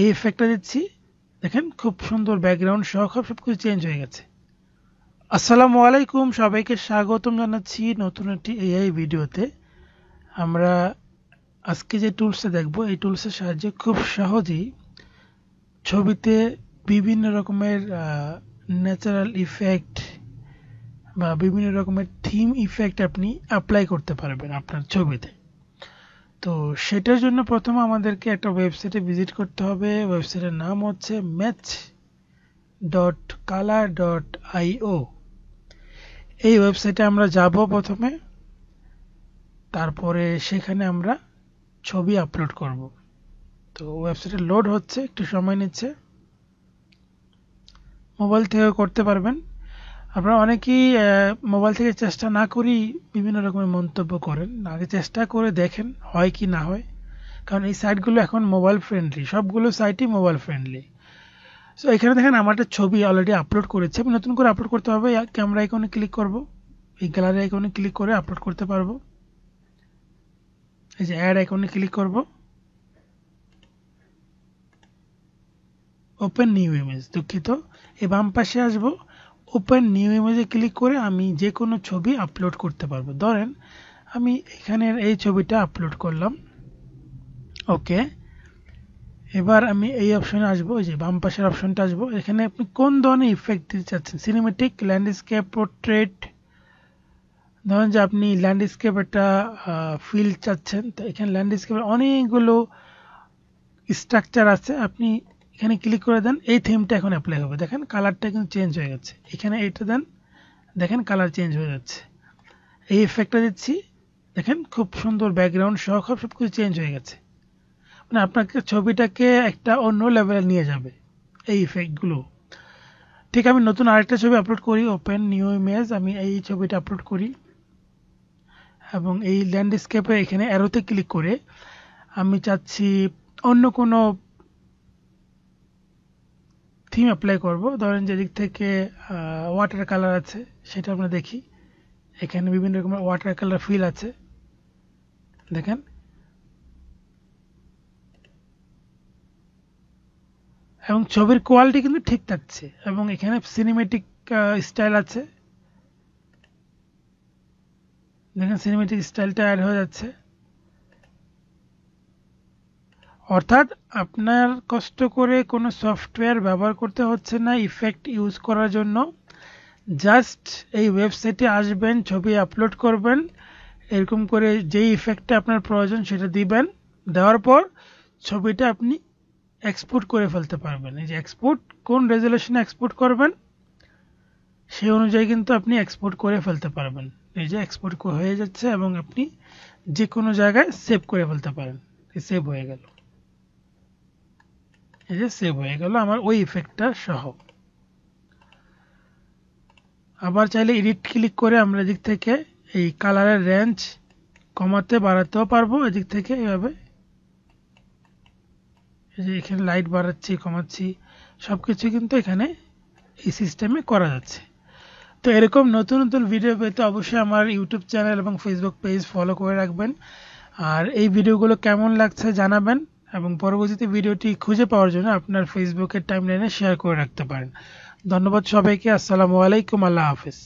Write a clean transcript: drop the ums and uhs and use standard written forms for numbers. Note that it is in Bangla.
এই ইফেক্টটা দিচ্ছি, দেখেন খুব সুন্দর ব্যাকগ্রাউন্ড সহ সবকিছু চেঞ্জ হয়ে গেছে। আসসালামু আলাইকুম, সবাইকে স্বাগতম জানাচ্ছি নতুন একটি এআই ভিডিওতে। আমরা আজকে যে টুলসটা দেখব, এই টুলসের সাহায্যে খুব সহজেই ছবিতে বিভিন্ন রকমের ন্যাচারাল ইফেক্ট বা বিভিন্ন রকমের থিম ইফেক্ট আপনি অ্যাপ্লাই করতে পারবেন আপনার ছবিতে। তো সেটার জন্য প্রথমে আমাদেরকে একটা ওয়েবসাইটে ভিজিট করতে হবে। ওয়েবসাইটের নাম হচ্ছে match.color.io। এই ওয়েবসাইটে আমরা যাব প্রথমে, তারপরে সেখানে আমরা ছবি আপলোড করব। তো ওয়েবসাইটে লোড হচ্ছে, একটু সময় নিচ্ছে। মোবাইল থেকেও করতে পারবেন। আপনারা অনেকেই মোবাইল থেকে চেষ্টা না করেই বিভিন্ন রকমের মন্তব্য করেন। আগে চেষ্টা করে দেখেন হয় কি না হয়, কারণ এই সাইটগুলো এখন মোবাইল ফ্রেন্ডলি, সবগুলো সাইটই মোবাইল ফ্রেন্ডলি। সো এখানে দেখেন আমার একটা ছবি অলরেডি আপলোড করেছে, আমি নতুন করে আপলোড করতে হবে। ক্যামেরা আইকনে ক্লিক করব, এই গ্যালারি আইকনে ক্লিক করে আপলোড করতে পারবো। এই যে অ্যাড আইকনে ক্লিক করব, ওপেন নিউ ইমেজ, দুঃখিত, এই বাম পাশে আসবো, ওপেন নিউ ইমেজে ক্লিক করে আমি যে কোনো ছবি আপলোড করতে পারবো। ধরেন আমি এখানের এই ছবিটা আপলোড করলাম, ওকে। এবার আমি এই অপশনে আসবো, এই যে বাম পাশের অপশনটা আসবো। এখানে আপনি কোন ধরনের ইফেক্ট দিতে চাচ্ছেন, সিনেমেটিক, ল্যান্ডস্কেপ, পোর্ট্রেট। ধরেন যে আপনি ল্যান্ডস্কেপ একটা ফিল চাচ্ছেন, তো এখানে ল্যান্ডস্কেপের অনেকগুলো স্ট্রাকচার আছে, আপনি এখানে ক্লিক করে দেন, এই থিমটা এখন অ্যাপ্লাই হবে। দেখেন কালারটা কিন্তু চেঞ্জ হয়ে গেছে, এখানে এইটা দেন, দেখেন কালার চেঞ্জ হয়ে যাচ্ছে। এই ইফেক্টটা দিচ্ছি, দেখেন খুব সুন্দর ব্যাকগ্রাউন্ড সহ সবকিছু চেঞ্জ হয়ে গেছে। মানে আপনাকে ছবিটাকে একটা অন্য লেভেলে নিয়ে যাবে এই ইফেক্টগুলো। ঠিক, আমি নতুন আরেকটা ছবি আপলোড করি, ওপেন নিউ ইমেজ, আমি এই ছবিটা আপলোড করি এবং এই ল্যান্ডস্কেপে এখানে অ্যারোতে ক্লিক করে আমি চাচ্ছি অন্য কোনো থিম অ্যাপ্লাই করব। ধরেন যে দিক থেকে ওয়াটার কালার আছে সেটা আমরা দেখি, এখানে বিভিন্ন রকমের ওয়াটার কালার ফিল আছে, দেখেন। এবং ছবির কোয়ালিটি কিন্তু ঠিক থাকছে, এবং এখানে সিনেমেটিক স্টাইল আছে, দেখেন সিনেমেটিক স্টাইলটা অ্যাড হয়ে যাচ্ছে। অর্থাৎ আপনার কষ্ট করে কোনো সফটওয়্যার ব্যবহার করতে হচ্ছে না ইফেক্ট ইউজ করার জন্য। জাস্ট এই ওয়েবসাইটে আসবেন, ছবি আপলোড করবেন, এরকম করে যেই ইফেক্টটা আপনার প্রয়োজন সেটা দিবেন, দেওয়ার পর ছবিটা আপনি এক্সপোর্ট করে ফেলতে পারবেন। এই যে এক্সপোর্ট, কোন রেজুলেশনে এক্সপোর্ট করবেন সেই অনুযায়ী কিন্তু আপনি এক্সপোর্ট করে ফেলতে পারবেন। এই যে এক্সপোর্ট হয়ে যাচ্ছে এবং আপনি যে কোনো জায়গায় সেভ করে ফেলতে পারেন। সেভ হয়ে গেল, এই যে সেভ হয়ে গেল আমার ওই ইফেক্টটা সহ। আবার চাইলে এডিট ক্লিক করে আমরা এদিক থেকে এই কালারের রেঞ্জ কমাতে বাড়াতেও পারবো, এদিক থেকে এভাবে, এই যে এখানে লাইট বাড়াচ্ছি কমাচ্ছি সবকিছু কিন্তু এখানে এই সিস্টেমে করা যাচ্ছে। তো এরকম নতুন নতুন ভিডিও পেতে অবশ্যই আমার ইউটিউব চ্যানেল এবং ফেসবুক পেজ ফলো করে রাখবেন। আর এই ভিডিওগুলো কেমন লাগছে জানাবেন, এবং পরবর্তীতে ভিডিওটি খুঁজে পাওয়ার জন্য আপনার ফেসবুকের টাইমলাইনে শেয়ার করে রাখতে পারেন। ধন্যবাদ সবাইকে, আসসালামু আলাইকুম, আল্লাহ হাফেজ।